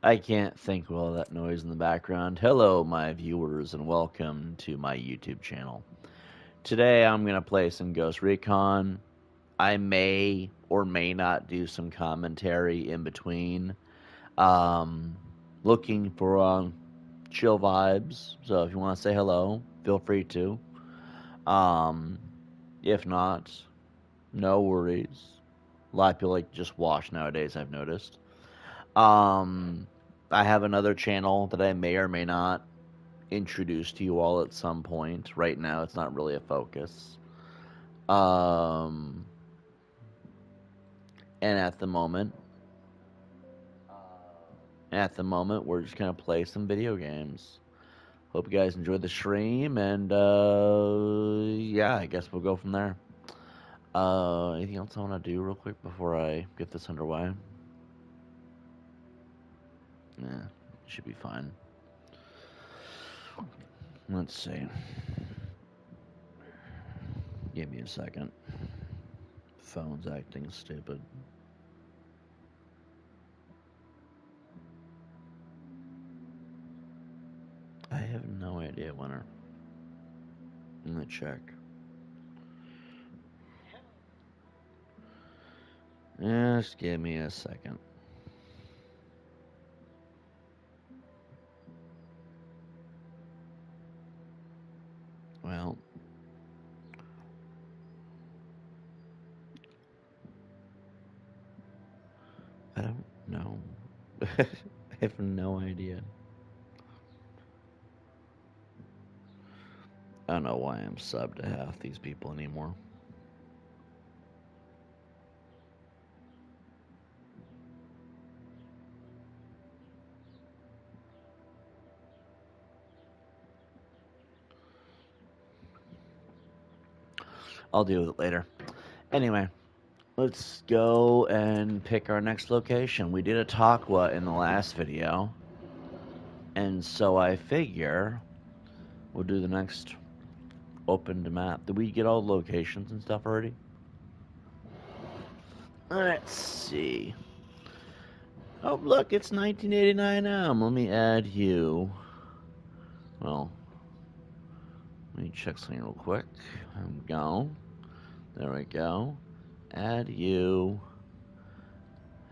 I can't think with all that noise in the background. Hello, my viewers, and welcome to my YouTube channel. Today I'm going to play some Ghost Recon. I may or may not do some commentary in between. Um, Looking for chill vibes, so if you want to say hello, feel free to. Um, if not, no worries. A lot of people like just watch nowadays, I've noticed. Um, I have another channel that I may or may not introduce to you all at some point. Right now, it's not really a focus. Um, and at the moment, we're just gonna play some video games. Hope you guys enjoyed the stream, and yeah, I guess we'll go from there. Anything else I want to do real quick before I get this underway? Yeah, should be fine. Let's see. Give me a second. Phone's acting stupid. I have no idea, winner. I'm gonna check. Just give me a second. Well, I don't know. I have no idea. I don't know why I'm subbed to half these people anymore. I'll deal with it later. Anyway, let's go and pick our next location. We did a Takwa in the last video, and so I figure we'll do the next opened map. Did we get all the locations and stuff already? Let's see. Oh, look, it's 1989M. Let me add you. Well, let me check something real quick. Go. There we go. Add you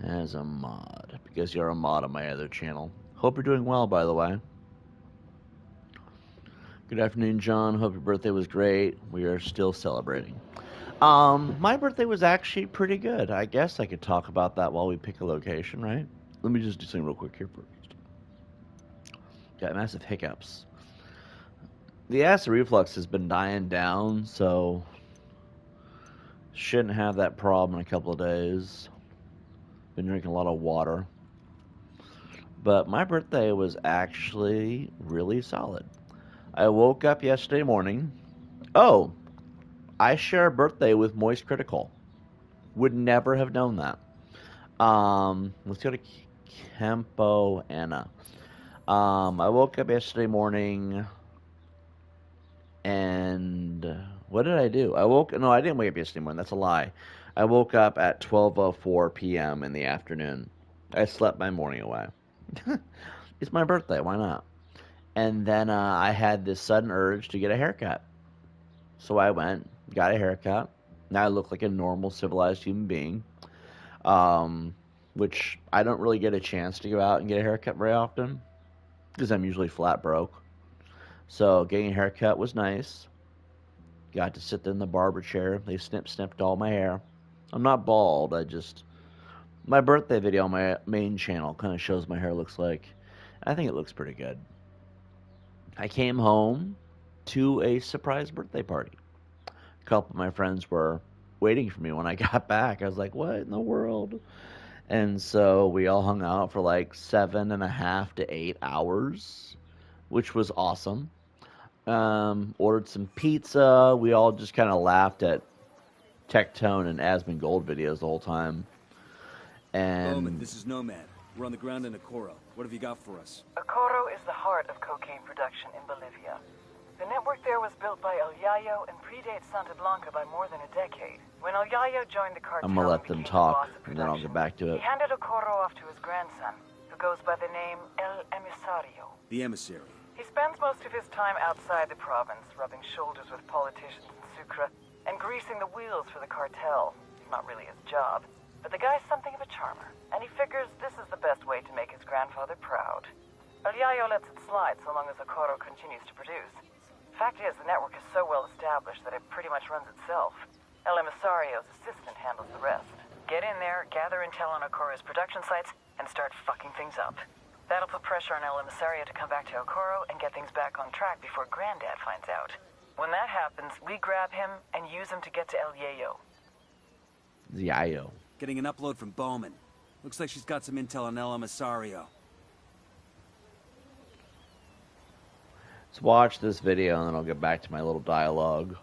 as a mod, because you're a mod on my other channel. Hope you're doing well, by the way. Good afternoon, John. Hope your birthday was great. We are still celebrating. My birthday was actually pretty good. I guess I could talk about that while we pick a location, right? Let me just do something real quick here first. Got massive hiccups. The acid reflux has been dying down, so shouldn't have that problem in a couple of days. Been drinking a lot of water. But my birthday was actually really solid. I woke up yesterday morning. Oh, I share a birthday with Moist Critical. Would never have known that. Let's go to Campo Anna. I woke up yesterday morning, and what did I do? No, I didn't wake up yesterday morning. That's a lie. I woke up at 12:04 p.m. in the afternoon. I slept my morning away. It's my birthday. Why not? And then I had this sudden urge to get a haircut. So I went, got a haircut. Now I look like a normal, civilized human being, which I don't really get a chance to go out and get a haircut very often because I'm usually flat broke. So getting a haircut was nice. Got to sit there in the barber chair. They snipped all my hair. I'm not bald. My birthday video on my main channel kind of shows my hair looks like. I think it looks pretty good. I came home to a surprise birthday party. A couple of my friends were waiting for me when I got back. I was like, what in the world? And so we all hung out for like 7.5 to 8 hours, which was awesome. Ordered some pizza. We all just kind of laughed at Tectone and Asmongold videos the whole time. Bowman, And this is Nomad. We're on the ground in Ocoro. What have you got for us? Ocoro is the heart of cocaine production in Bolivia. The network there was built by El Yayo and predates Santa Blanca by more than a decade. When El Yayo joined the cartel I'm gonna let and them became the boss talk, of and then I'll production, get back to he it. handed Ocoro off to his grandson, who goes by the name El Emisario. The emissary. He spends most of his time outside the province, rubbing shoulders with politicians in Sucre and greasing the wheels for the cartel. It's not really his job, but the guy's something of a charmer, and he figures this is the best way to make his grandfather proud. El Yayo lets it slide so long as Ocoro continues to produce. Fact is, the network is so well established that it pretty much runs itself. El Emisario's assistant handles the rest. Get in there, gather intel on Ocoro's production sites, and start fucking things up. That'll put pressure on El Emisario to come back to Ocoro and get things back on track before Granddad finds out. When that happens, we grab him and use him to get to El Yayo. Yayo. Getting an upload from Bowman. Looks like she's got some intel on El Emisario. Let's watch this video and then I'll get back to my little dialogue.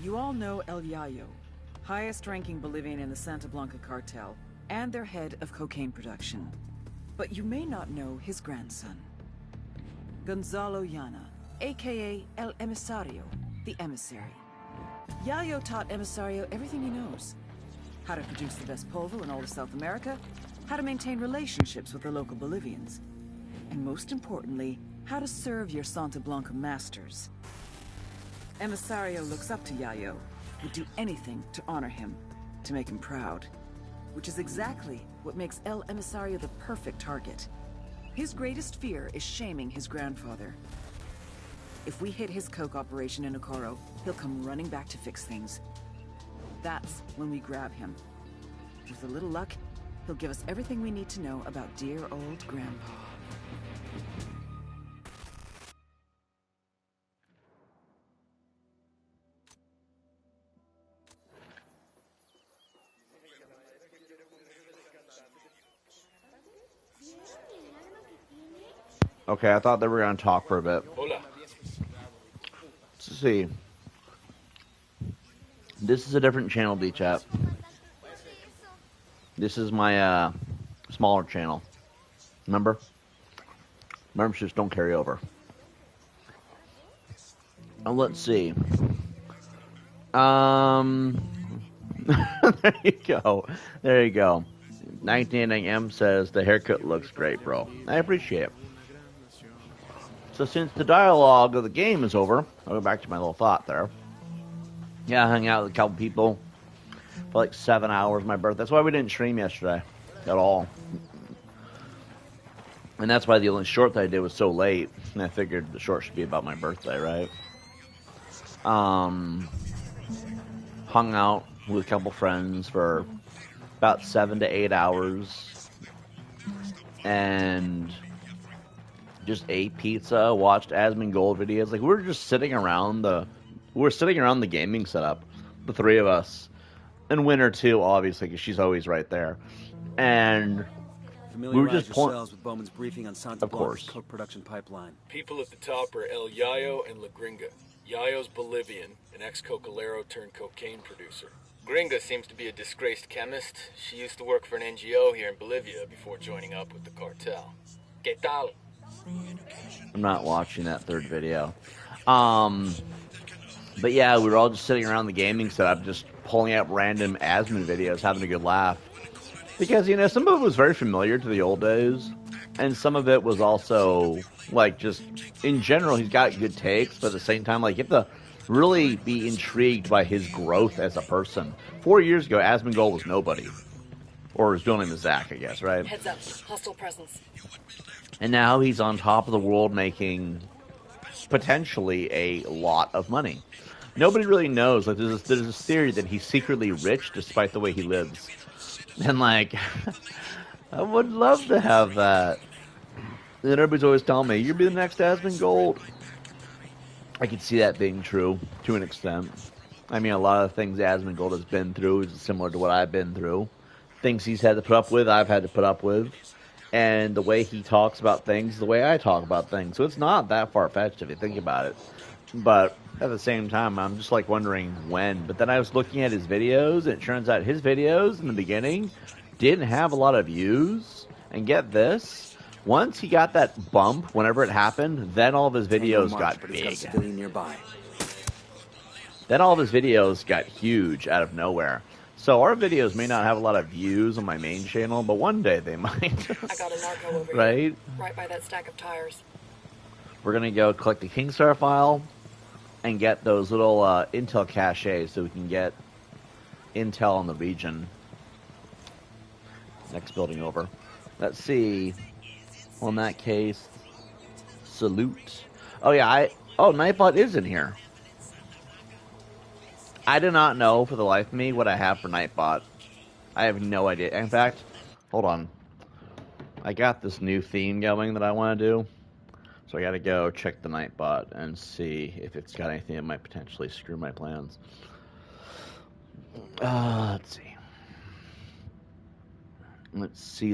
You all know El Yayo, highest-ranking Bolivian in the Santa Blanca cartel, and their head of cocaine production. But you may not know his grandson, Gonzalo Llana, aka El Emisario, the emissary. Yayo taught Emisario everything he knows. How to produce the best polvo in all of South America, how to maintain relationships with the local Bolivians, and most importantly, how to serve your Santa Blanca masters. Emisario looks up to Yayo, would do anything to honor him, to make him proud. Which is exactly what makes El Emisario the perfect target. His greatest fear is shaming his grandfather. If we hit his coke operation in Ocoro, he'll come running back to fix things. That's when we grab him. With a little luck, he'll give us everything we need to know about dear old Grandpa. Okay, I thought they were going to talk for a bit. Let's see. This is a different channel, D-Chat. This is my smaller channel. Remember? Memberships don't carry over. And let's see. There you go. There you go. 19M says, the haircut looks great, bro. I appreciate it. So since the dialogue of the game is over, I'll go back to my little thought there. Yeah, I hung out with a couple people for like 7 hours my birthday. That's why we didn't stream yesterday at all. And that's why the only short that I did was so late. And I figured the short should be about my birthday, right? Hung out with a couple friends for about 7 to 8 hours. And just ate pizza, watched Asmongold videos. Like, we were just sitting around the gaming setup, the three of us, and Winter too, obviously, because she's always right there. And we were just yourselves with Bowman's briefing on Santa Blanca's coke production pipeline. People at the top are El Yayo and La Gringa. Yayo's Bolivian, an ex-cocalero turned cocaine producer. Gringa seems to be a disgraced chemist. She used to work for an NGO here in Bolivia before joining up with the cartel. ¿Qué tal? I'm not watching that third video. But yeah, we were all just sitting around the gaming setup, just pulling out random Asmon videos, having a good laugh. Because, you know, some of it was very familiar to the old days, and some of it was also, like, just, in general, he's got good takes, but at the same time, like, you have to really be intrigued by his growth as a person. 4 years ago, Asmongold was nobody. Or his real name is Zach, I guess, right? Heads up, hostile presence. And now he's on top of the world making potentially a lot of money. Nobody really knows. Like, there's this theory that he's secretly rich despite the way he lives. And, like, I would love to have that. And everybody's always telling me, you'll be the next Asmongold. I could see that being true to an extent. I mean, a lot of the things Asmongold has been through is similar to what I've been through. Things he's had to put up with, I've had to put up with. And the way he talks about things, the way I talk about things. So it's not that far-fetched if you think about it. But at the same time, I'm just like wondering when. But then I was looking at his videos, and it turns out his videos in the beginning didn't have a lot of views. And get this, once he got that bump, whenever it happened, then all of his videos got big. Nearby. Then all of his videos got huge out of nowhere. So our videos may not have a lot of views on my main channel, but one day they might. I got a narco over here. Right? Right by that stack of tires. We're going to go collect the Kingstar file and get those little intel caches so we can get intel on the region. Next building over. Let's see. Well, in that case, salute. Oh, yeah. Nightbot is in here. I do not know for the life of me what I have for Nightbot. I have no idea. In fact, hold on. I got this new theme going that I want to do. So I got to go check the Nightbot and see if it's got anything that might potentially screw my plans. Let's see.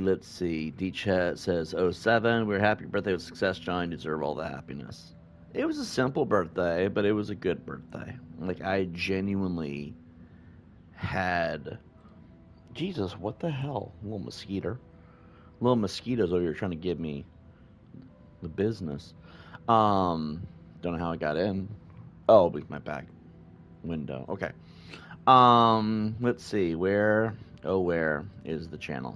Let's see. D-Chat says, 07, we're happy birthday with success, John. You deserve all the happiness. It was a simple birthday, but it was a good birthday. Like, I genuinely had... Jesus, what the hell? Little mosquito. Little mosquitoes over here trying to give me the business. Don't know how I got in. Oh, with my back window. Okay. Let's see. Where is the channel?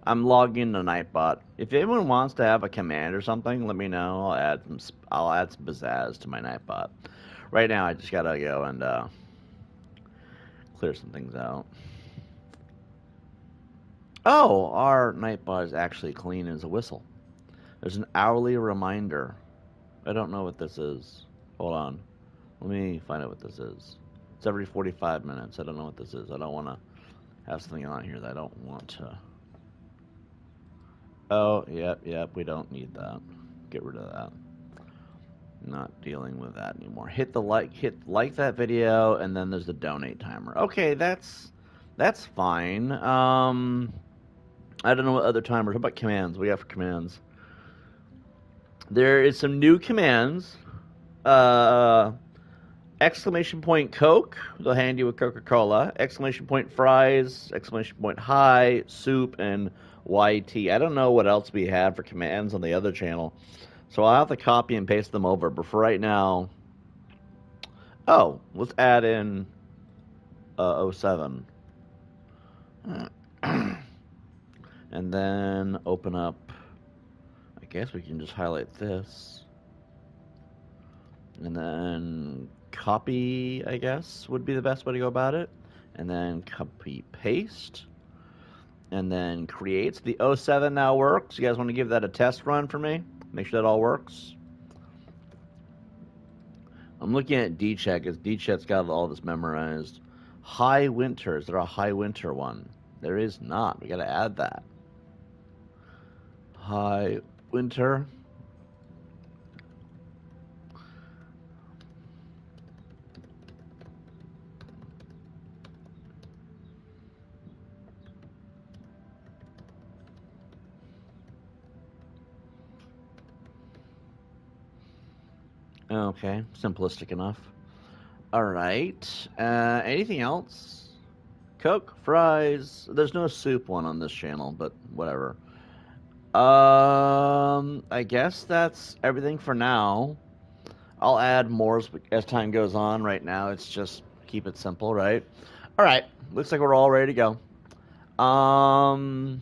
I'm logging into Nightbot. If anyone wants to have a command or something, let me know. I'll add some pizzazz to my Nightbot. Right now, I just gotta go and clear some things out. Oh, our Nightbot is actually clean as a whistle. There's an hourly reminder. I don't know what this is. Hold on. Let me find out what this is. It's every 45 minutes. I don't know what this is. I don't want to have something on here that I don't want to. Oh, yep. We don't need that. Get rid of that. Not dealing with that anymore. Hit like that video, and then there's the donate timer. Okay, that's fine. I don't know what other timers. What about commands? What do we got for commands? There is some new commands. Exclamation point Coke. They'll hand you a Coca-Cola. Exclamation point fries. Exclamation point hi. Soup and YT. I don't know what else we have for commands on the other channel. So I'll have to copy and paste them over. But for right now... Oh, let's add in 07. And then open up... I guess we can just highlight this. And then copy, I guess, would be the best way to go about it. And then copy paste. And then create. The 07 now works. You guys want to give that a test run for me? Make sure that all works. I'm looking at D-Chat because D-Chat's got all this memorized. High winter. Is there a high winter one? There is not. We got to add that. High winter. Okay, simplistic enough. Alright, anything else? Coke, fries, there's no soup one on this channel, but whatever. I guess that's everything for now. I'll add more as time goes on. Right now, it's just keep it simple, right? Alright, looks like we're all ready to go. Alright.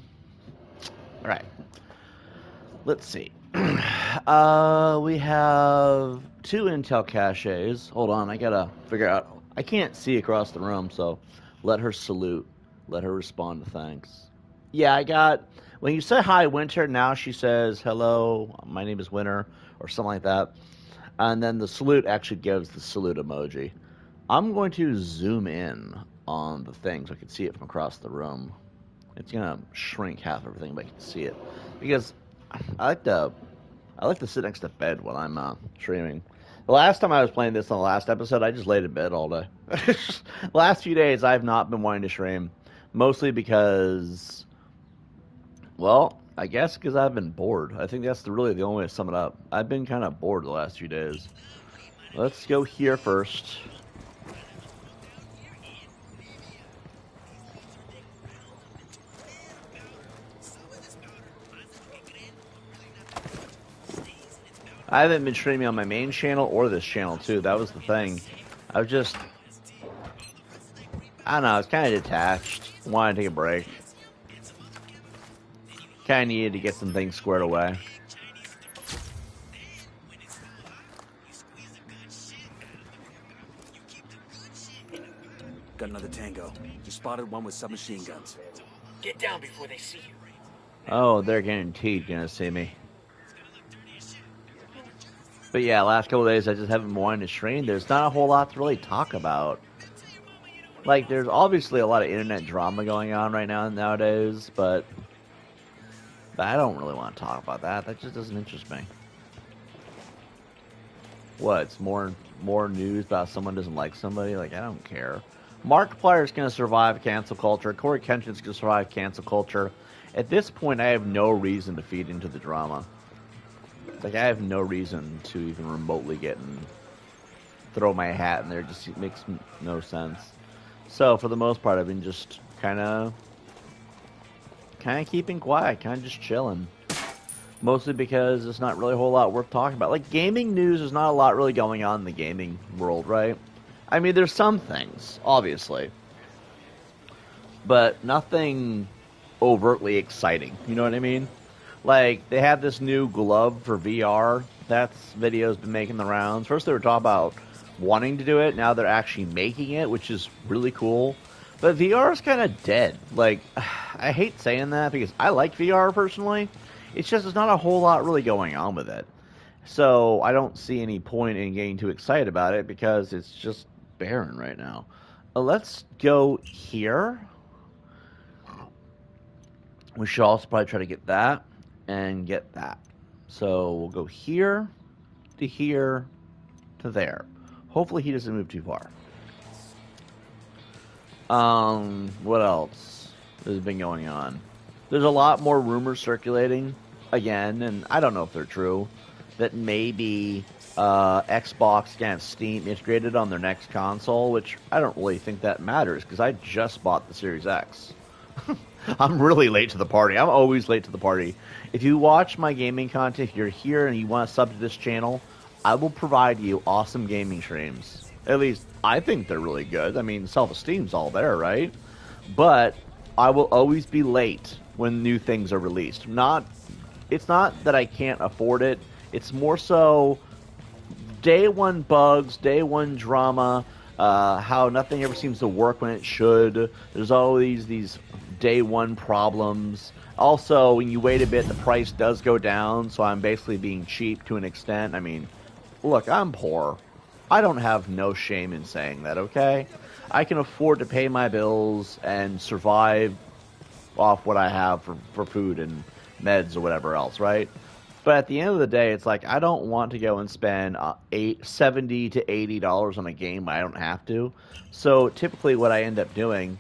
Let's see. We have 2 intel caches. Hold on, I gotta figure out. I can't see across the room, so let her salute. Let her respond to thanks. Yeah, I got... When you say hi, Winter, now she says, hello, my name is Winter, or something like that. And then the salute actually gives the salute emoji. I'm going to zoom in on the thing so I can see it from across the room. It's gonna shrink half everything, but I can see it. Because I like to sit next to bed when I'm streaming. The last time I was playing this on the last episode, I just laid in bed all day. The last few days, I've not been wanting to stream. Mostly because, well, I guess because I've been bored. I think that's really the only way to sum it up. I've been kind of bored the last few days. Let's go here first. I haven't been streaming on my main channel or this channel, too. That was the thing. I was just I don't know, I was kind of detached. Wanted to take a break. Kind of needed to get some things squared away. Got another tango. Just spotted one with submachine guns. Get down before they see you. Oh, they're guaranteed gonna see me. But yeah, last couple of days I just haven't been wanting to stream. There's not a whole lot to really talk about. Like, there's obviously a lot of internet drama going on right now nowadays, but I don't really want to talk about that. That just doesn't interest me. What? It's more news about someone doesn't like somebody? Like, I don't care. Markiplier's going to survive cancel culture. Corey Kenshin's going to survive cancel culture. At this point, I have no reason to feed into the drama. Like, I have no reason to even remotely get and throw my hat in there. It just makes no sense. So, for the most part, I've been just kind of keeping quiet, kind of just chilling. Mostly because there's not really a whole lot worth talking about. Like, gaming news, there's not a lot really going on in the gaming world, right? I mean, there's some things, obviously. But nothing overtly exciting, you know what I mean? Like, they have this new glove for VR. That's video's been making the rounds. First they were talking about wanting to do it, now they're actually making it, which is really cool. But VR is kind of dead. Like, I hate saying that because I like VR personally. It's just there's not a whole lot really going on with it. So I don't see any point in getting too excited about it because it's just barren right now. Let's go here. We should also probably try to get that and get that. So we'll go here to there. Hopefully he doesn't move too far. What else has been going on? There's a lot more rumors circulating again, and I don't know if they're true, that maybe Xbox can have Steam integrated on their next console, which I don't really think that matters because I just bought the Series X. I'm really late to the party. I'm always late to the party. If you watch my gaming content, if you're here and you want to sub to this channel, I will provide you awesome gaming streams. At least, I think they're really good. I mean, self-esteem's all there, right? But I will always be late when new things are released. It's not that I can't afford it. It's more so day one bugs, day one drama, how nothing ever seems to work when it should. There's always these day one problems. Also, when you wait a bit, the price does go down, so I'm basically being cheap to an extent. I mean, look, I'm poor. I don't have no shame in saying that, okay? I can afford to pay my bills and survive off what I have for food and meds or whatever else, right? But at the end of the day, it's like, I don't want to go and spend $70 to $80 on a game when I don't have to. So typically what I end up doing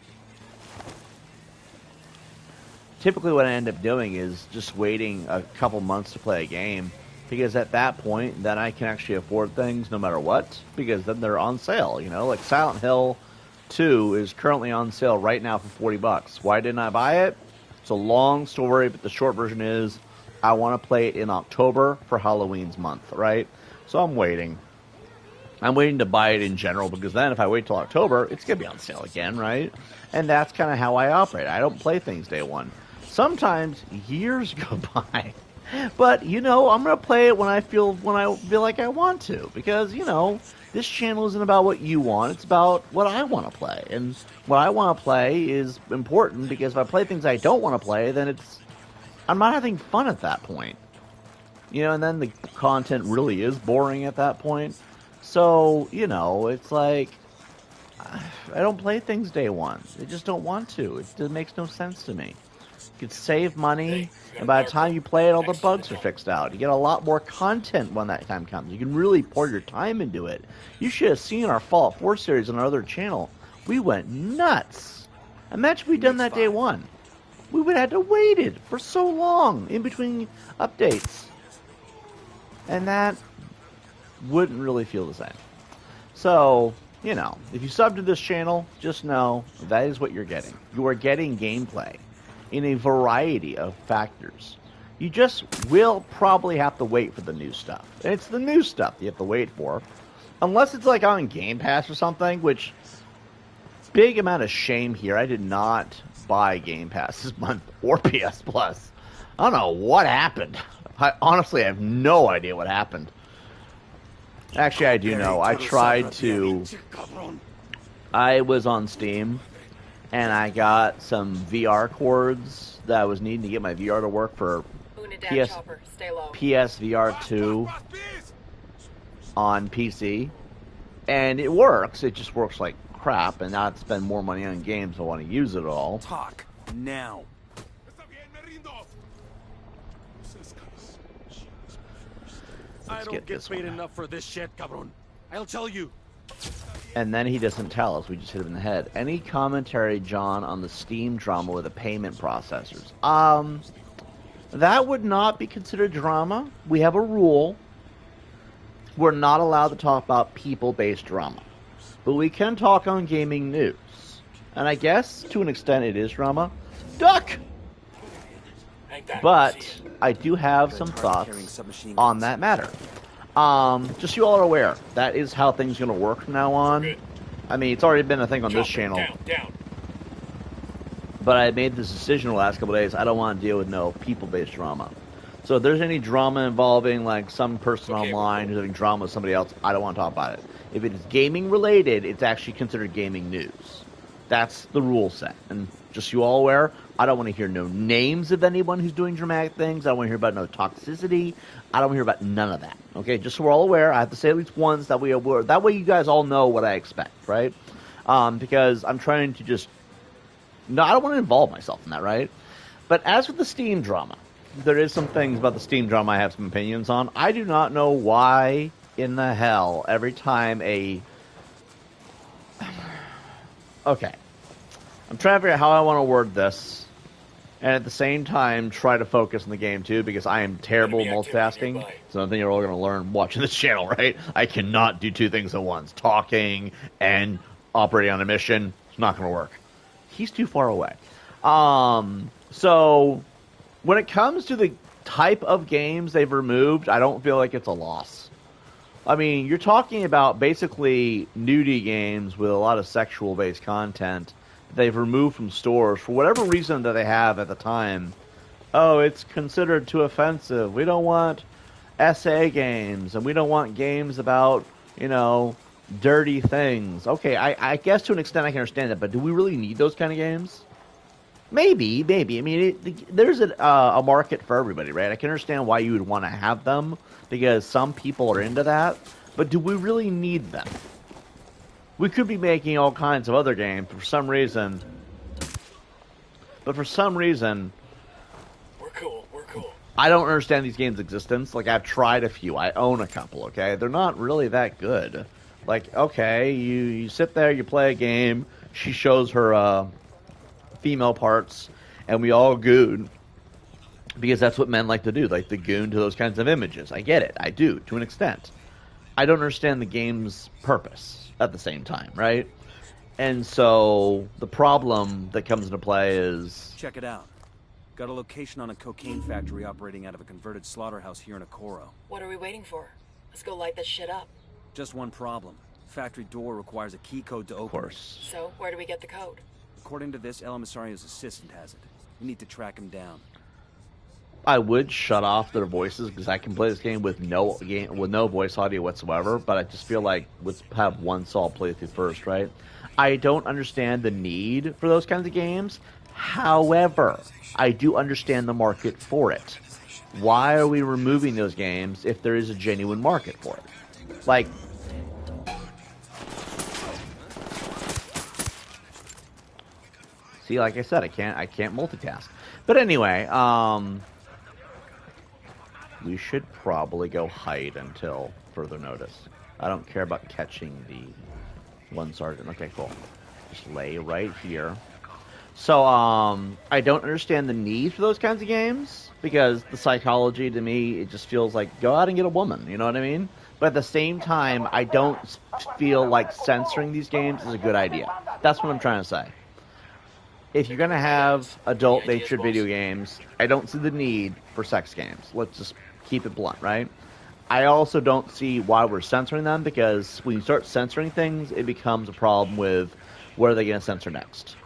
is just waiting a couple months to play a game, because at that point, then I can actually afford things no matter what, because then they're on sale, you know? Like Silent Hill 2 is currently on sale right now for $40. Why didn't I buy it? It's a long story, but the short version is I want to play it in October for Halloween's month, right? So I'm waiting. I'm waiting to buy it in general, because then if I wait till October, it's going to be on sale again, right? And that's kind of how I operate. I don't play things day one. Sometimes years go by. But, you know, I'm going to play it when I feel like I want to. Because, you know, this channel isn't about what you want. It's about what I want to play. And what I want to play is important, because if I play things I don't want to play, then I'm not having fun at that point. You know, and then the content really is boring at that point. So, you know, it's like, I don't play things day one. I just don't want to. It makes no sense to me. You could save money, and by the time you play it, all the bugs are fixed out. You get a lot more content when that time comes. You can really pour your time into it. You should have seen our Fallout 4 series on our other channel. We went nuts. Imagine we'd done that day one. We would have had to waited for so long in between updates. And that wouldn't really feel the same. So, you know, if you sub to this channel, just know that is what you're getting. You are getting gameplay in a variety of factors. You just will probably have to wait for the new stuff. And it's the new stuff you have to wait for. Unless it's like on Game Pass or something, which big amount of shame here. I did not buy Game Pass this month or PS Plus. I don't know what happened. I honestly have no idea what happened. Actually, I do know. I was on Steam, and I got some VR cords that I was needing to get my VR to work for PSVR 2 on PC. And it works. It just works like crap, and now I have to spend more money on games I want to use it all. Talk now. I don't get paid enough for this shit, cabron. I'll tell you. And then he doesn't tell us. We just hit him in the head. Any commentary, John, on the Steam drama with the payment processors? That would not be considered drama. We have a rule. We're not allowed to talk about people-based drama. But we can talk on gaming news. And I guess, to an extent, it is drama. Duck! But I do have some thoughts on that matter. Just so you all are aware, that is how things are going to work from now on. I mean, it's already been a thing on this channel. But I made this decision the last couple of days. I don't want to deal with no people-based drama. So if there's any drama involving, like, some person online who's having drama with somebody else, I don't want to talk about it. If it is gaming-related, it's actually considered gaming news. That's the rule set. And just so you all aware, I don't want to hear no names of anyone who's doing dramatic things. I don't want to hear about no toxicity. I don't want to hear about none of that. Okay, just so we're all aware, I have to say at least once, that way you guys all know what I expect, right? Because I'm trying to just... No, I don't want to involve myself in that, right? But as with the Steam drama, there is some things about the Steam drama I have some opinions on. I do not know why in the hell every time a... Okay. I'm trying to figure out how I want to word this, and at the same time try to focus on the game too, because I am terrible at multitasking. It's another thing you're all going to learn watching this channel, right? I cannot do two things at once. Talking operating on a mission. It's not going to work. He's too far away. So when it comes to the type of games they've removed, I don't feel like it's a loss. I mean, you're talking about basically nudie games with a lot of sexual-based content they've removed from stores for whatever reason that they have at the time. Oh, it's considered too offensive. We don't want SA games, and we don't want games about, you know, dirty things. Okay, I guess to an extent I can understand that, but do we really need those kind of games? Maybe. I mean, there's a market for everybody, right? I can understand why you would want to have them, because some people are into that, but do we really need them? We could be making all kinds of other games for some reason, but for some reason, We're cool. I don't understand these games' existence. Like, I've tried a few. I own a couple, okay? They're not really that good. Like, okay, you sit there, you play a game, she shows her female parts, and we all goon, because that's what men like to do. Like, the goon to those kinds of images. I get it. I do, to an extent. I don't understand the game's purpose at the same time, right? And so the problem that comes into play is... Check it out. Got a location on a cocaine factory operating out of a converted slaughterhouse here in Ocoro. What are we waiting for? Let's go light this shit up. Just one problem. Factory door requires a key code to open. Of course. So, where do we get the code? According to this, El Emisario's assistant has it. We need to track him down. I would shut off their voices because I can play this game with no voice audio whatsoever, but I just feel like let's have one solid playthrough first, right? I don't understand the need for those kinds of games. However, I do understand the market for it. Why are we removing those games if there is a genuine market for it? Like, see, like I said, I can't multitask. But anyway, we should probably go hide until further notice. I don't care about catching the one sergeant. Okay, cool. Just lay right here. So, I don't understand the need for those kinds of games, because the psychology to me, it just feels like, go out and get a woman, you know what I mean? But at the same time, I don't feel like censoring these games is a good idea. That's what I'm trying to say. If you're going to have adult-natured video games, I don't see the need for sex games. Let's just keep it blunt, right? I also don't see why we're censoring them, because when you start censoring things, it becomes a problem with what are they going to censor next?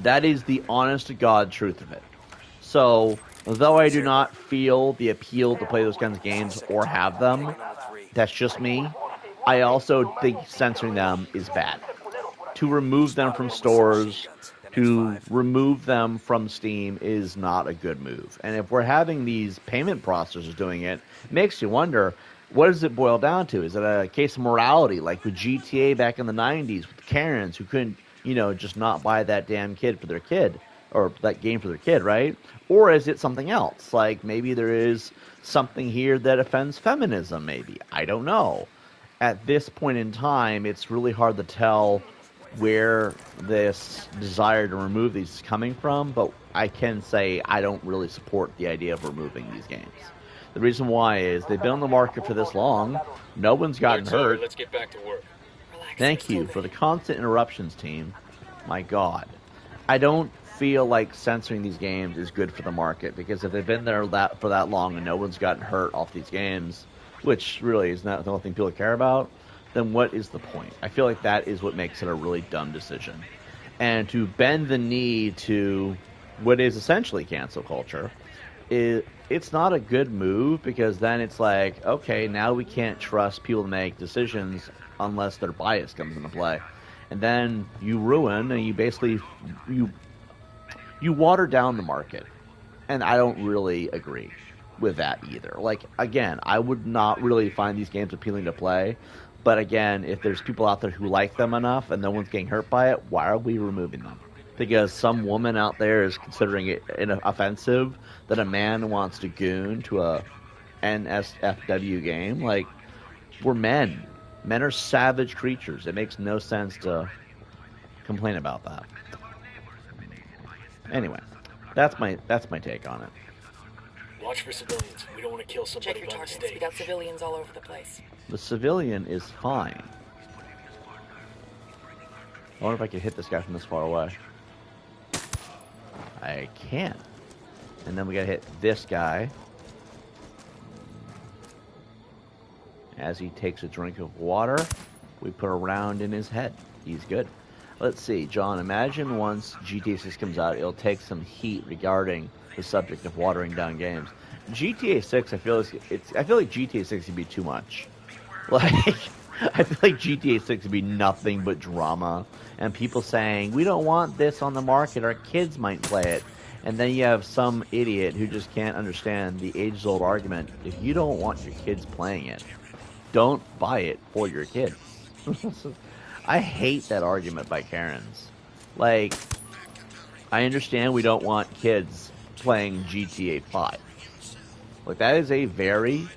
That is the honest to God truth of it. So, though I do not feel the appeal to play those kinds of games or have them, that's just me, I also think censoring them is bad. To remove them from stores, to remove them from Steam is not a good move. And if we're having these payment processors doing it, it makes you wonder, what does it boil down to? Is it a case of morality, like with GTA back in the 90s with the Karens who couldn't, just not buy that damn kid for their kid, or that game for their kid, right? Or is it something else? Like maybe there is something here that offends feminism, maybe. I don't know. At this point in time, it's really hard to tell where this desire to remove these is coming from, but I can say I don't really support the idea of removing these games. The reason why is they've been on the market for this long. No one's gotten hurt. Let's get back to work. Relax, Thank you for the constant interruptions, team. My God. I don't feel like censoring these games is good for the market, because if they've been there for that long and no one's gotten hurt off these games, which really is not the only thing people care about, then what is the point? I feel like that is what makes it a really dumb decision. And to bend the knee to what is essentially cancel culture, it's not a good move, because then it's like, okay, now we can't trust people to make decisions unless their bias comes into play. And then you ruin, and you basically, you water down the market. And I don't really agree with that either. Like, again, I would not really find these games appealing to play. But again, if there's people out there who like them enough and no one's getting hurt by it, why are we removing them? Because some woman out there is considering it offensive that a man wants to goon to a NSFW game. Like, we're men. Men are savage creatures. It makes no sense to complain about that. Anyway, that's my take on it. Watch for civilians. We don't want to kill somebody Check your by targets. mistake. We got civilians all over the place. The civilian is fine. I wonder if I can hit this guy from this far away. I can. And then we gotta hit this guy as he takes a drink of water. We put a round in his head. He's good. Let's see, John, imagine once GTA 6 comes out, it'll take some heat regarding the subject of watering down games. GTA 6, I feel like GTA 6 would be too much. Like, I feel like GTA 6 would be nothing but drama, and people saying, we don't want this on the market, our kids might play it. And then you have some idiot who just can't understand the age-old argument, if you don't want your kids playing it, don't buy it for your kids. I hate that argument by Karens. Like, I understand we don't want kids playing GTA 5. Like, that is a very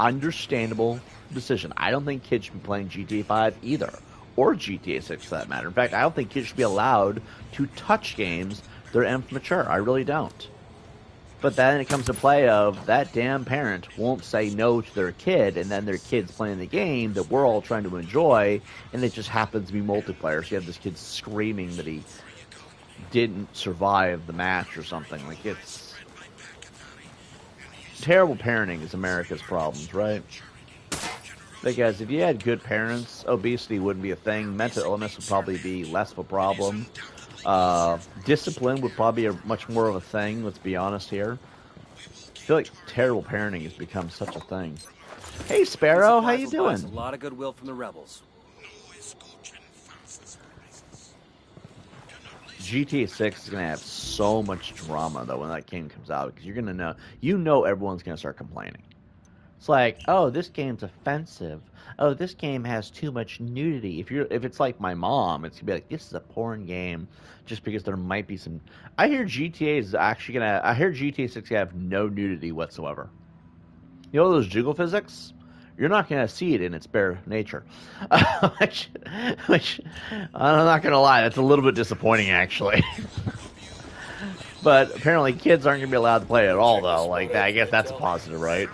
understandable decision. I don't think kids should be playing GTA 5 either, or GTA 6 for that matter. In fact, I don't think kids should be allowed to touch games that are mature. I really don't. But then it comes to play of that damn parent won't say no to their kid, and then their kid's playing the game that we're all trying to enjoy, and it just happens to be multiplayer. So you have this kid screaming that he didn't survive the match or something. Like, it's terrible parenting is America's problems, right? Because if you had good parents, obesity wouldn't be a thing. Mental illness would probably be less of a problem. Discipline would probably be much more of a thing, let's be honest here. I feel like terrible parenting has become such a thing. Hey, Sparrow, how you doing? A lot of goodwill from the rebels. GTA 6 is going to have so much drama, though, when that game comes out, because you're going to know, everyone's going to start complaining. It's like, oh, this game's offensive. Oh, this game has too much nudity. If it's like my mom, it's gonna be like, this is a porn game, just because there might be some. I hear GTA 6 gonna have no nudity whatsoever. You know those jiggle physics? You're not gonna see it in its bare nature. which I'm not gonna lie, that's a little bit disappointing actually. But apparently kids aren't gonna be allowed to play it at all, though. Like, I guess that's a positive, right?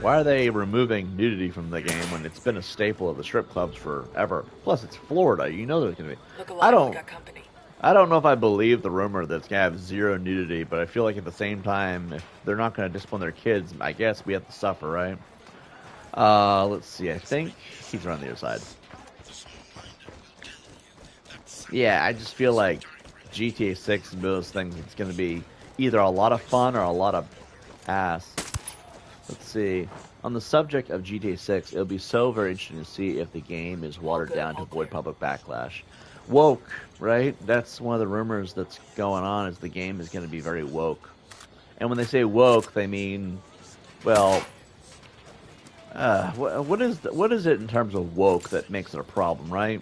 Why are they removing nudity from the game when it's been a staple of the strip clubs forever? Plus, it's Florida. You know there's going to be. Look alive, we got company. I don't know if I believe the rumor that it's going to have zero nudity, but I feel like at the same time, if they're not going to discipline their kids, I guess we have to suffer, right? Let's see. I think he's around the other side. Yeah, I just feel like GTA 6 is one of those things that's going to be either a lot of fun or a lot of ass. Let's see. On the subject of GTA 6, it'll be so very interesting to see if the game is watered down to avoid public backlash. Woke, right? That's one of the rumors that's going on is the game is going to be very woke. And when they say woke, they mean, well, what is it in terms of woke that makes it a problem, right?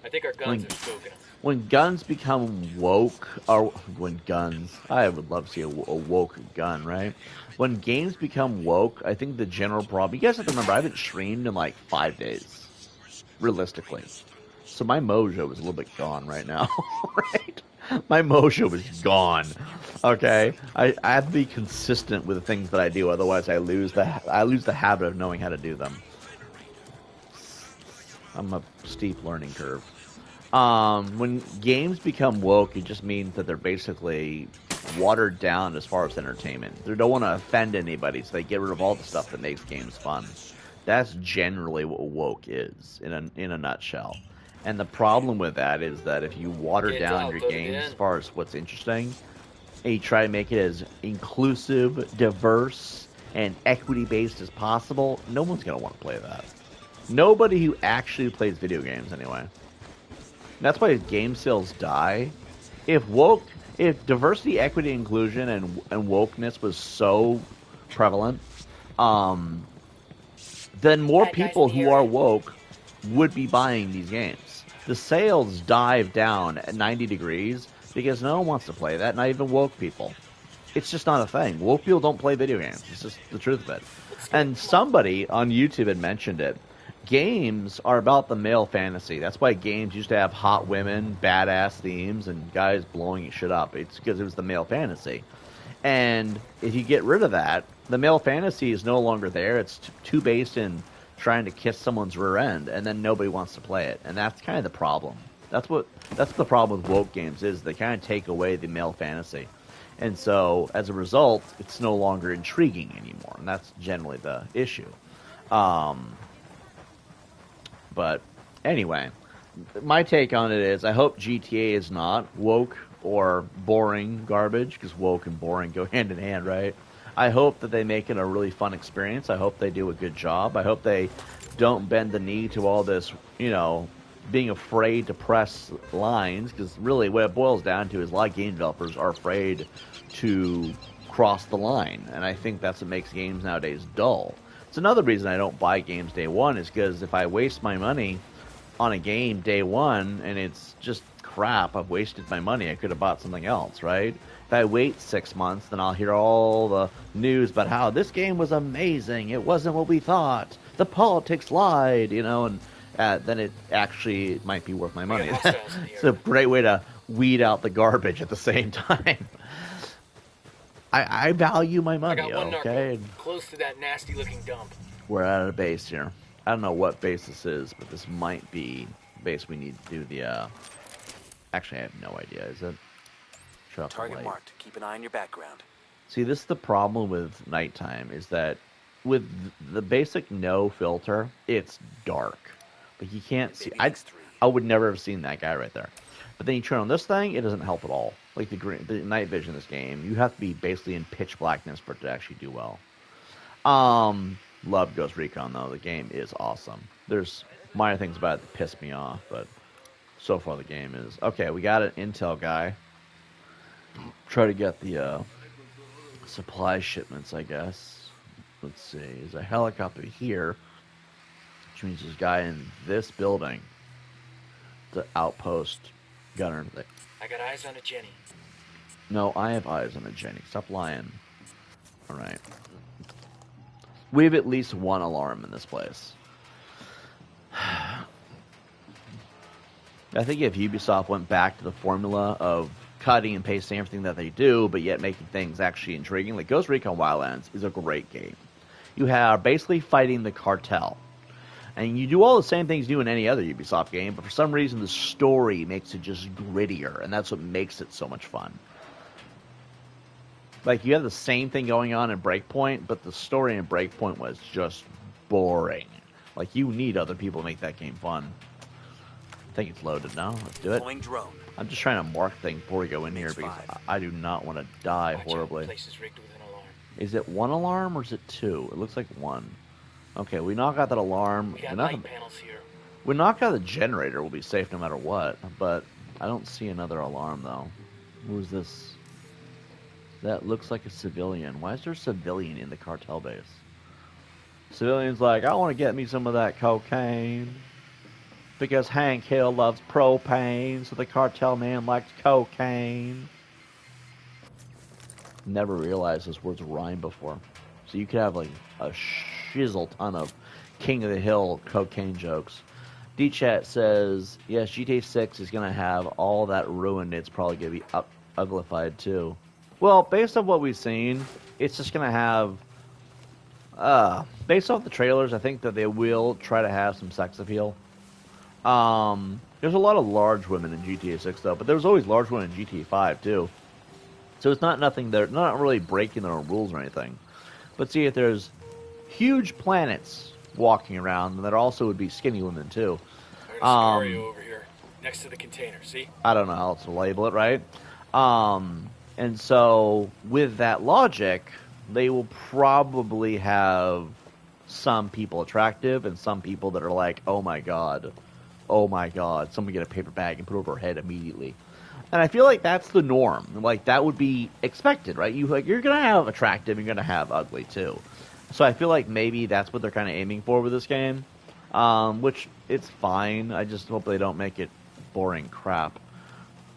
I think our guns When are spoken. when guns become woke, or when guns, I would love to see a woke gun, right? When games become woke, I think the general problem, you guys have to remember, I haven't streamed in like 5 days, realistically. So my mojo is a little bit gone right now, right? My mojo is gone. Okay, I have to be consistent with the things that I do, otherwise I lose the habit of knowing how to do them. I'm a steep learning curve. When games become woke, it just means that they're basically watered down as far as entertainment. They don't want to offend anybody, so they get rid of all the stuff that makes games fun. That's generally what woke is in a nutshell. And the problem with that is that if you water down your games as far as what's interesting, and you try to make it as inclusive, diverse, and equity based as possible, no one's going to want to play that. Nobody who actually plays video games, anyway. That's why game sales die. If diversity, equity, inclusion, and wokeness was so prevalent, then more people who are woke would be buying these games. The sales dive down at 90 degrees because no one wants to play that, not even woke people. It's just not a thing. Woke people don't play video games. It's just the truth of it. And somebody on YouTube had mentioned it. Games are about the male fantasy. That's why games used to have hot women, badass themes, and guys blowing shit up. It's because it was the male fantasy. And if you get rid of that, the male fantasy is no longer there. It's too based in trying to kiss someone's rear end, and then nobody wants to play it. And that's kind of the problem. That's the problem with woke games is they kind of take away the male fantasy. And so, as a result, it's no longer intriguing anymore. And that's generally the issue. But anyway, my take on it is I hope GTA is not woke or boring garbage, because woke and boring go hand in hand, right? I hope that they make it a really fun experience. I hope they do a good job. I hope they don't bend the knee to all this, being afraid to press lines, because really what it boils down to is a lot of game developers are afraid to cross the line, and I think that's what makes games nowadays dull. It's another reason I don't buy games day one is because if I waste my money on a game day one and it's just crap, I've wasted my money. I could have bought something else, right? If I wait 6 months, then I'll hear all the news about how this game was amazing. It wasn't what we thought. The politics lied, and then it actually might be worth my money. It's a great way to weed out the garbage at the same time. I value my money, okay? Close to that nasty-looking dump. We're at a base here. I don't know what base this is, but this might be the base we need to do the, Actually, I have no idea. Is it? Target marked. Keep an eye on your background. See, this is the problem with nighttime, is that with the basic no filter, it's dark. But you can't see. I would never have seen that guy right there. But then you turn on this thing, it doesn't help at all. Like the night vision in this game, you have to be basically in pitch blackness for it to actually do well. Love Ghost Recon though. The game is awesome. There's minor things about it that piss me off, but so far the game is okay. We got an intel guy. Try to get the supply shipments, I guess. Let's see. There's a helicopter here, which means there's a guy in this building. The outpost gunner. I got eyes on a Jenny. No, I have eyes on a Jenny. Stop lying. All right. We have at least one alarm in this place. I think if Ubisoft went back to the formula of cutting and pasting everything that they do, but yet making things actually intriguing, like Ghost Recon Wildlands is a great game. You have basically fighting the cartel. And you do all the same things you do in any other Ubisoft game, but for some reason the story makes it just grittier, and that's what makes it so much fun. Like, you have the same thing going on in Breakpoint, but the story in Breakpoint was just boring. Like, you need other people to make that game fun. think it's loaded now. Let's do it. Deploying drone. I'm just trying to mark things before we go in here Means because 5. I do not want to die Watch out, horribly. place is rigged with an alarm. Is it 1 alarm or is it 2? It looks like 1. Okay, we knock out that alarm. We got light panels here. We knock out the generator, we'll be safe no matter what. But I don't see another alarm though. Who's this? That looks like a civilian. Why is there a civilian in the cartel base? Civilian's like, I want to get me some of that cocaine. Because Hank Hill loves propane, so the cartel man likes cocaine. Never realized those words rhyme before. So you could have like a shizzle ton of King of the Hill cocaine jokes. D-Chat says, yes, GTA 6 is going to have all that ruined. It's probably going to be uglified too. Well, based on what we've seen, it's just going to have... based off the trailers, I think that they will try to have some sex appeal. There's a lot of large women in GTA 6 though, but there's always large women in GTA 5 too. So it's not nothing, they're not really breaking their own rules or anything. But see, if there's huge planets walking around, then there also would be skinny women too. There's Mario over here, next to the container, see? I don't know how else to label it, right? And so, with that logic, they will probably have some people attractive and some people that are like, oh my god, someone get a paper bag and put it over her head immediately. And I feel like that's the norm. Like, that would be expected, right? You're going to have attractive, you're going to have ugly, too. So I feel like maybe that's what they're kind of aiming for with this game. Which, it's fine. I just hope they don't make it boring crap.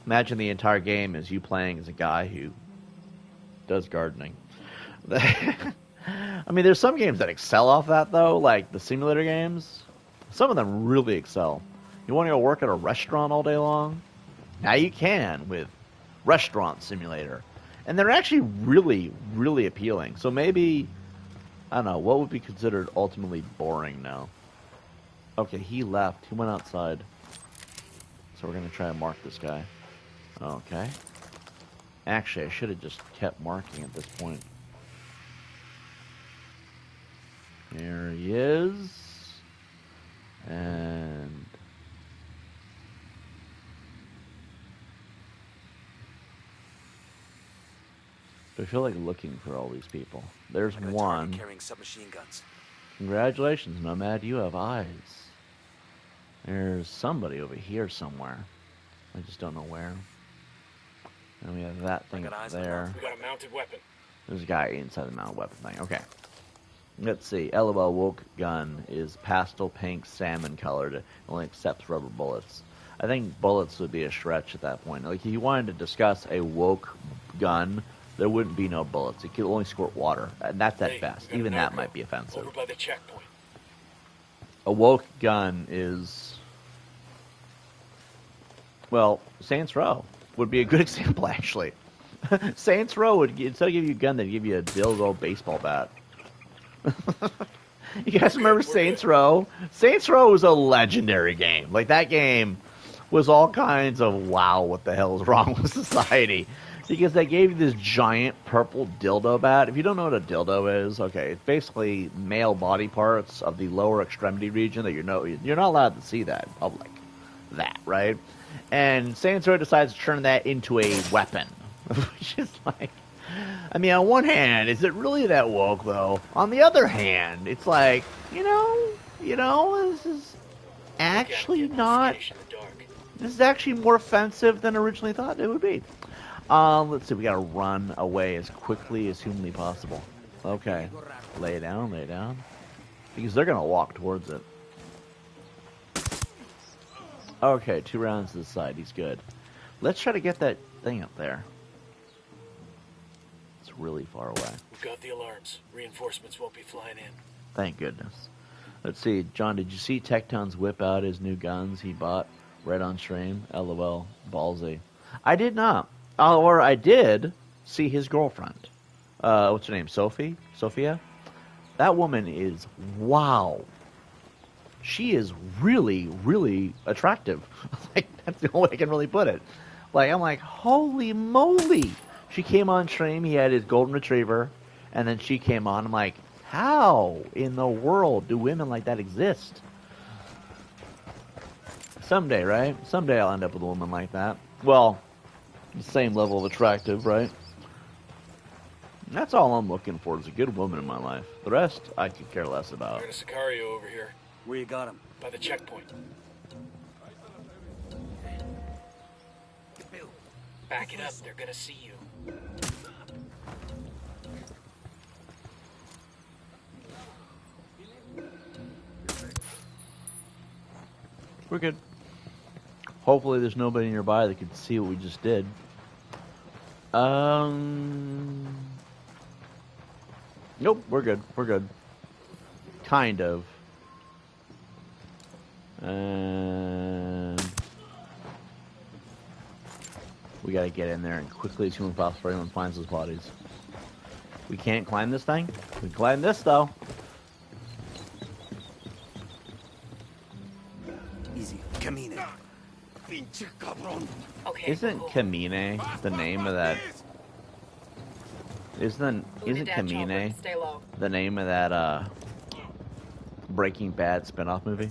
Imagine the entire game is you playing as a guy who does gardening. I mean, there's some games that excel off that, though, like the simulator games. Some of them really excel. You want to go work at a restaurant all day long? Now you can with Restaurant Simulator. And they're actually really, really appealing. So maybe, I don't know, what would be considered ultimately boring now? Okay, he left. He went outside. So we're going to try and mark this guy. Okay. Actually, I should have just kept marking at this point. There he is. And... I feel like looking for all these people. There's one. Carrying submachine guns. Congratulations, Nomad. You have eyes. There's somebody over here somewhere. I just don't know where. And we have that thing up there. We got a mounted weapon. There's a guy inside the mounted weapon thing. Okay. Let's see. LOL woke gun is pastel pink salmon colored. It only accepts rubber bullets. I think bullets would be a stretch at that point. Like, if you wanted to discuss a woke gun, there wouldn't be no bullets. It could only squirt water. And that's at best. Even that might be offensive. Over by the checkpoint. A woke gun is... Well, Saints Row would be a good example, actually. Saints Row would, instead of giving you a gun, they'd give you a dildo baseball bat. You guys remember Saints Row? Saints Row was a legendary game. Like, that game was all kinds of, wow, what the hell is wrong with society? Because they gave you this giant purple dildo bat. If you don't know what a dildo is, okay, it's basically male body parts of the lower extremity region that you're not allowed to see that in public. That, right? And Saints Row decides to turn that into a weapon. Which is like... I mean, on one hand, is it really that woke, though? On the other hand, it's like, you know, this is actually not... This is actually more offensive than originally thought it would be. Let's see, we gotta run away as quickly as humanly possible. Okay. Lay down. Because they're gonna walk towards it. Okay, 2 rounds to the side, he's good. Let's try to get that thing up there. It's really far away. We've got the alarms. Reinforcements won't be flying in. Thank goodness. Let's see, John, did you see Tecton's whip out his new guns he bought right on stream? LOL, ballsy. I did not. Or I did see his girlfriend. What's her name? Sophia? That woman is, wow. She is really, really attractive. Like, that's the only way I can really put it. Like, I'm like, holy moly. She came on stream, he had his golden retriever, and then she came on. I'm like, how in the world do women like that exist? Someday, right? Someday I'll end up with a woman like that. Well, the same level of attractive, right? That's all I'm looking for is a good woman in my life. The rest, I could care less about. There's a Sicario over here, Where you got him? by the checkpoint. Back it up, they're gonna see you. We're good. Hopefully there's nobody nearby that could see what we just did. Nope, we're good. We're good. Kind of. And we gotta get in there and quickly as humanly possible before anyone finds those bodies. We can't climb this thing? We can climb this though. Easy. Camine. Okay. Isn't cool. Kamine the name of that? Isn't Move to dad Kamine chopper. Stay low. the name of that Breaking Bad spinoff movie?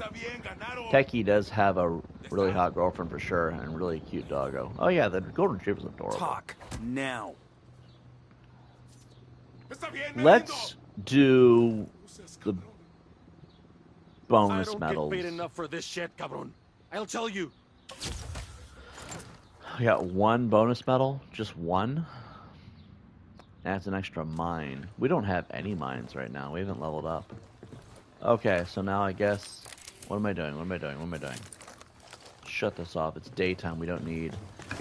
Techie does have a really hot girlfriend for sure, and really cute doggo. Oh yeah, the golden retriever's adorable. Talk now. Let's do the bonus I don't medals. get paid enough for this shit, cabron. I'll tell you. We got one bonus medal, just one. That's an extra mine. We don't have any mines right now. We haven't leveled up. Okay, so now I guess... What am I doing? What am I doing? What am I doing? Shut this off. It's daytime. We don't need...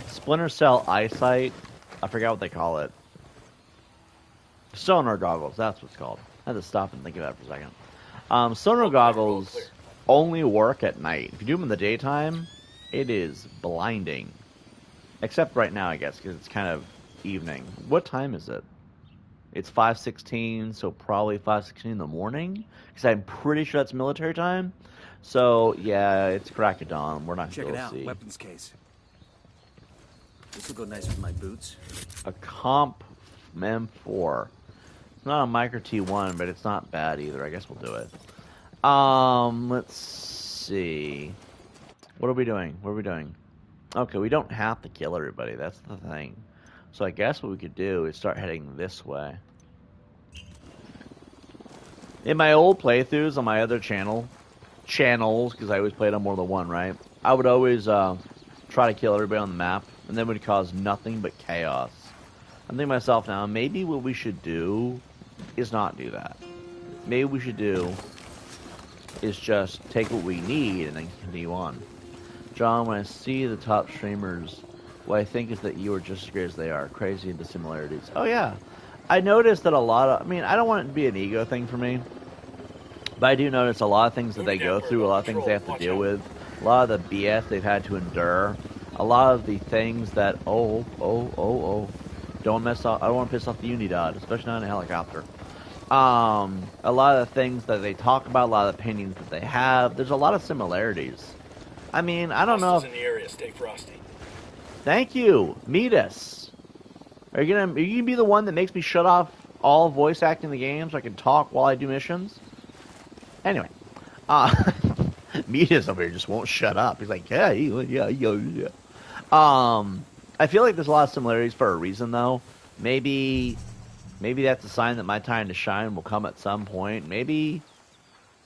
Splinter Cell Eyesight. I forgot what they call it. Sonar goggles. That's what's called. I had to stop and think about it for a second. Sonar goggles only work at night. If you do them in the daytime, it is blinding. Except right now, I guess, because it's kind of evening. What time is it? It's 5:16, so probably 5:16 in the morning. Because I'm pretty sure that's military time. So, yeah, it's crack of dawn. We're not Check going it to out. see. Weapons case. This will go nice with my boots. A Comp M4. It's not a Micro T1, but it's not bad either. I guess we'll do it. Let's see. What are we doing? What are we doing? Okay, we don't have to kill everybody. That's the thing. So I guess what we could do is start heading this way. In my old playthroughs on my other channels, because I always played on more than one, right? I would always try to kill everybody on the map, and then would cause nothing but chaos. I'm thinking to myself now, maybe what we should do is not do that. Maybe what we should do is just take what we need and then continue on. John, when I see the top streamers, what I think is that you are just as great as they are. Crazy in the similarities. Oh, yeah. I noticed that a lot of... I mean, I don't want it to be an ego thing for me. But I do notice a lot of things that they go through, a lot of things they have to deal with, a lot of the BS they've had to endure, a lot of the things that... Don't mess up. I don't want to piss off the Unidad, especially not in a helicopter. A lot of the things that they talk about, a lot of the opinions that they have, there's a lot of similarities. I mean, I don't know if... in the area, stay frosty. Thank you. Meet us. Are you gonna be the one that makes me shut off all voice acting in the game so I can talk while I do missions? Anyway, Meet us over here just won't shut up. He's like, yeah. I feel like there's a lot of similarities for a reason, though. Maybe that's a sign that my time to shine will come at some point. Maybe.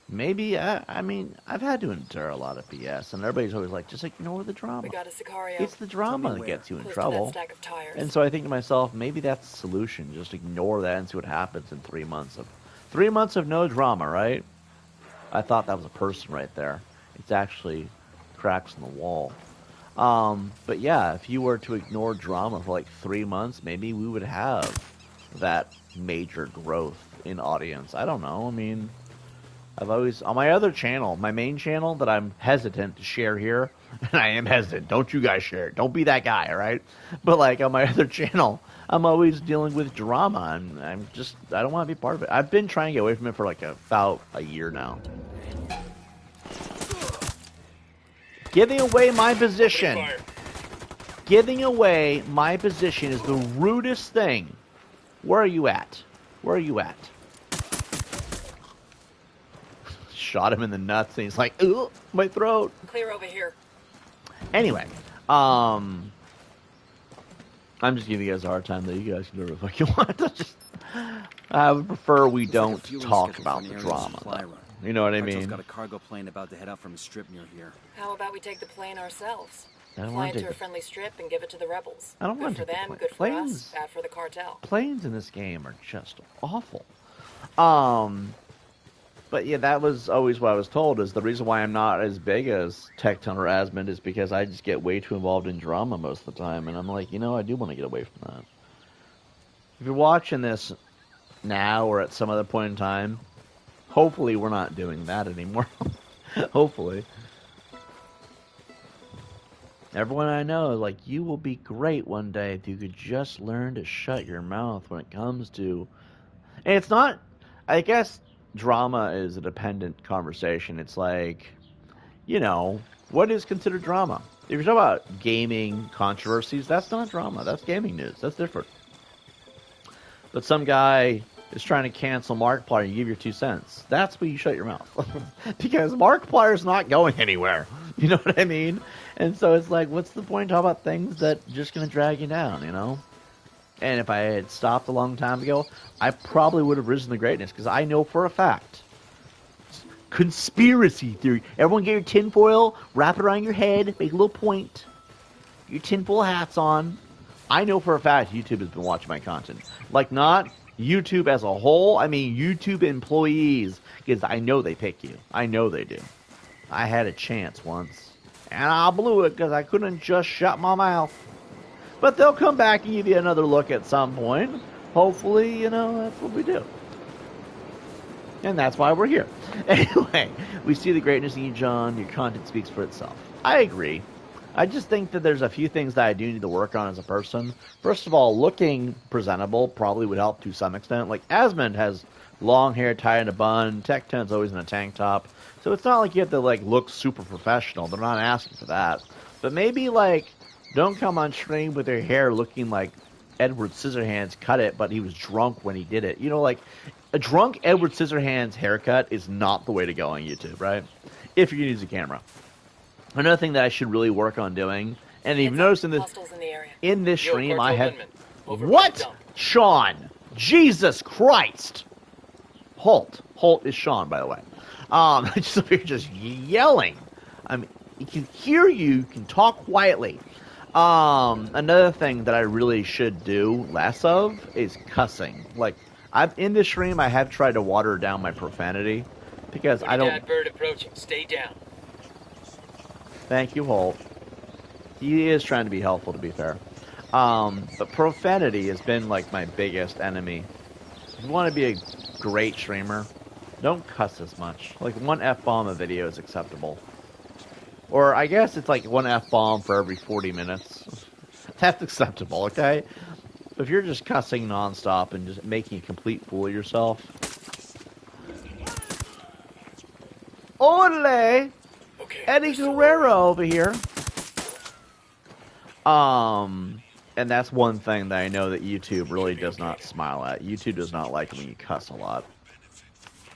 I mean, I've had to endure a lot of BS, and everybody's always like, just ignore the drama. We got a Sicario. It's the drama that where. gets you in Close trouble. to that stack of tires. And so I think to myself, maybe that's the solution. Just ignore that and see what happens in 3 months of no drama, right? I thought that was a person right there. It's actually cracks in the wall. But yeah, if you were to ignore drama for like 3 months, maybe we would have that major growth in audience. I don't know. I mean, I've always, on my other channel, my main channel that I'm hesitant to share here, and I am hesitant, don't you guys share it, don't be that guy, alright? But like on my other channel, I'm always dealing with drama, and I don't want to be part of it. I've been trying to get away from it for like about a year now. Giving away my position. Giving away my position is the rudest thing. Where are you at? Where are you at? Shot him in the nuts, and he's like, "Ugh, my throat." Clear over here. Anyway, I'm just giving you guys a hard time, though. You guys can do whatever the fuck you want. I would prefer we Looks like a don't fueling talk schedule about for an the aerial drama, supply though. run. You know what I Cartel's mean? got a cargo plane about to head out from a strip near here. How about we take the plane ourselves? I don't Fly want it to to take a friendly strip and give it to the rebels. I don't Good want for to take the them, plane. good for Planes- us, bad for the cartel. Planes in this game are just awful. But yeah, that was always what I was told, is the reason why I'm not as big as Tecton or Asmund is because I just get way too involved in drama most of the time, and I'm like, I do want to get away from that. If you're watching this now or at some other point in time, hopefully we're not doing that anymore. Hopefully. Everyone I know is like, you will be great one day if you could just learn to shut your mouth when it comes to... And it's not... I guess drama is a dependent conversation. It's like, what is considered drama? If you're talking about gaming controversies, that's not drama. That's gaming news. That's different. But some guy is trying to cancel Markiplier, you give your 2 cents. That's where you shut your mouth. Because Markiplier's not going anywhere. You know what I mean? And so it's like, what's the point of talking about things that are just going to drag you down, And if I had stopped a long time ago, I probably would have risen to greatness, because I know for a fact. Conspiracy theory. Everyone get your tinfoil, wrap it around your head, make a little point. Get your tinfoil hats on. I know for a fact YouTube has been watching my content. Like, not YouTube as a whole. I mean, YouTube employees. Because I know they pick you. I know they do. I had a chance once. And I blew it because I couldn't just shut my mouth. But they'll come back and give you another look at some point. Hopefully, that's what we do. And that's why we're here. Anyway, we see the greatness in you, John. Your content speaks for itself. I agree. I just think that there's a few things that I do need to work on as a person. First of all, looking presentable probably would help to some extent. Like, Asmund has long hair tied in a bun. Tecton's always in a tank top. So it's not like you have to, look super professional. They're not asking for that. But maybe, don't come on stream with your hair looking like Edward Scissorhands cut it, but he was drunk when he did it. A drunk Edward Scissorhands haircut is not the way to go on YouTube, right? If you're going to use a camera. Another thing that I should really work on doing, and you've noticed in this stream, I have... What? Sean! Jesus Christ! Holt. Holt is Sean, by the way. Just up here just yelling. I mean, he can hear you, can talk quietly. Another thing that I really should do less of is cussing. In this stream, I have tried to water down my profanity because I don't... Bird approaching. Stay down. Thank you, Holt. He is trying to be helpful, to be fair. But profanity has been, my biggest enemy. If you want to be a great streamer, don't cuss as much. One F-bomb a video is acceptable. Or I guess it's one F-bomb for every 40 minutes. That's acceptable, okay? But if you're just cussing nonstop and just making a complete fool of yourself... Orale! Okay, Eddie Guerrero over here. And that's one thing that I know that YouTube really does not smile at. YouTube does not like it when you cuss a lot.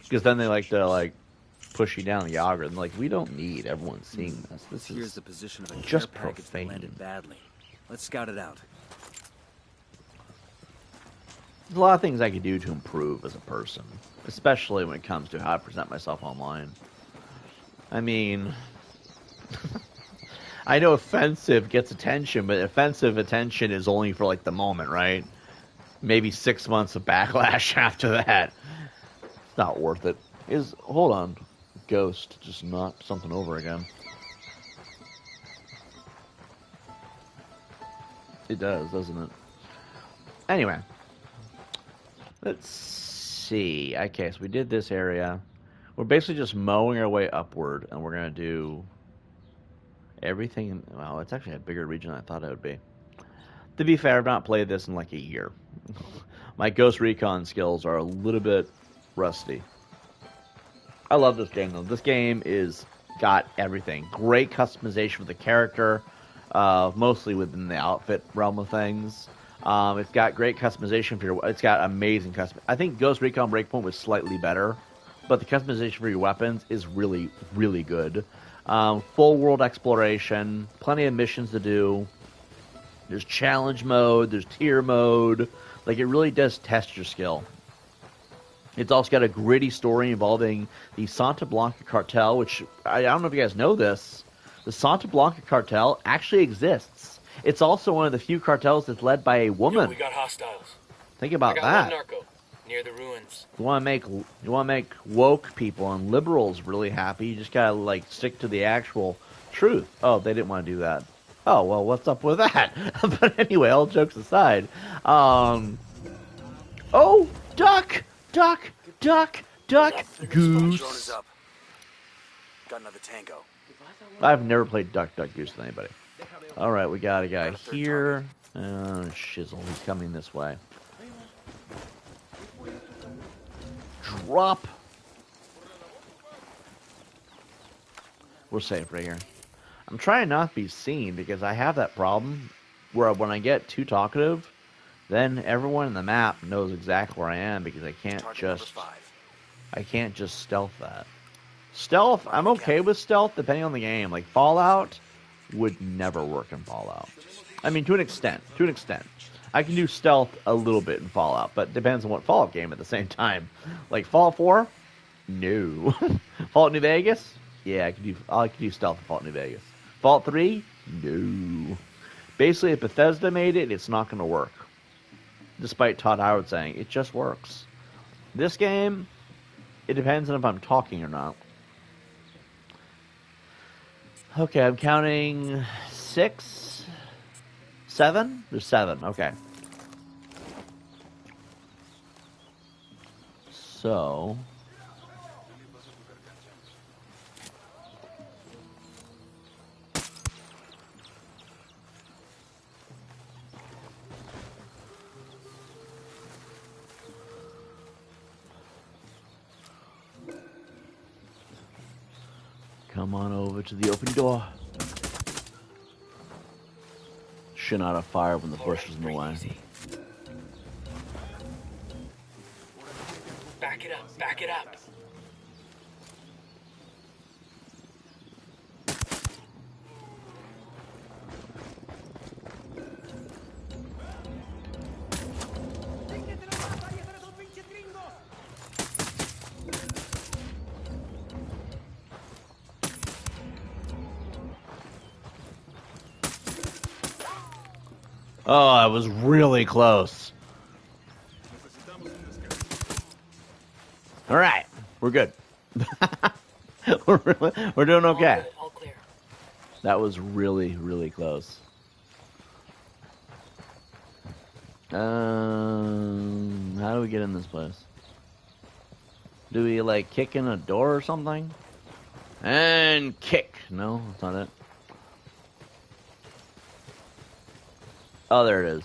Because then they like to, push you down the algorithm. We don't need everyone seeing this. This Here's is the position of a just care package that profane. landed badly. Let's scout it out. There's a lot of things I could do to improve as a person. Especially when it comes to how I present myself online. I mean... I know offensive gets attention, but offensive attention is only for, the moment, right? Maybe 6 months of backlash after that. It's not worth it. Hold on. Ghost just knocked something over again. It does, doesn't it? Anyway. Let's see. Okay, so we did this area. We're basically just mowing our way upward, and we're going to do everything. Well, it's actually a bigger region than I thought it would be. To be fair, I've not played this in a year. My Ghost Recon skills are a little bit rusty. I love this game, though. This game is got everything. Great customization for the character, mostly within the outfit realm of things. It's got great customization for your... It's got amazing custom... I think Ghost Recon Breakpoint was slightly better, but the customization for your weapons is really, really good. Full world exploration, plenty of missions to do. There's challenge mode, there's tier mode. Like, it really does test your skill. It's also got a gritty story involving the Santa Blanca cartel, which I don't know if you guys know this. The Santa Blanca cartel actually exists. It's also one of the few cartels that's led by a woman. Yo, we got hostiles. Think about I got that. one narco near the ruins. You want to make woke people and liberals really happy. You just gotta like stick to the actual truth. Oh, they didn't want to do that. Oh well, what's up with that? But anyway, all jokes aside, oh, duck, goose. Up. Got another tango. I've never played duck goose with anybody. All right, we got a guy here. Shizzle, he's coming this way. Drop. We're safe right here. I'm trying not to be seen because I have that problem where when I get too talkative, then everyone in the map knows exactly where I am because I can't just stealth that. Stealth, I'm okay with stealth depending on the game. Like Fallout would never work in Fallout. I mean, to an extent. I can do stealth a little bit in Fallout, but it depends on what Fallout game at the same time. Like Fallout 4? No. Fallout New Vegas? Yeah, I can do stealth in Fallout New Vegas. Fallout 3? No. Basically, if Bethesda made it, it's not going to work. Despite Todd Howard saying, it just works. This game, it depends on if I'm talking or not. Okay, I'm counting 6, 7? There's 7, okay. So... Come on over to the open door. Should not have fired when the bush was in the way. Back it up, back it up. Oh, I was really close. All right, we're good. we're doing okay. All clear. That was really, really close. How do we get in this place? Do we like kick in a door or something? And kick. No, that's not it. Oh, there it is.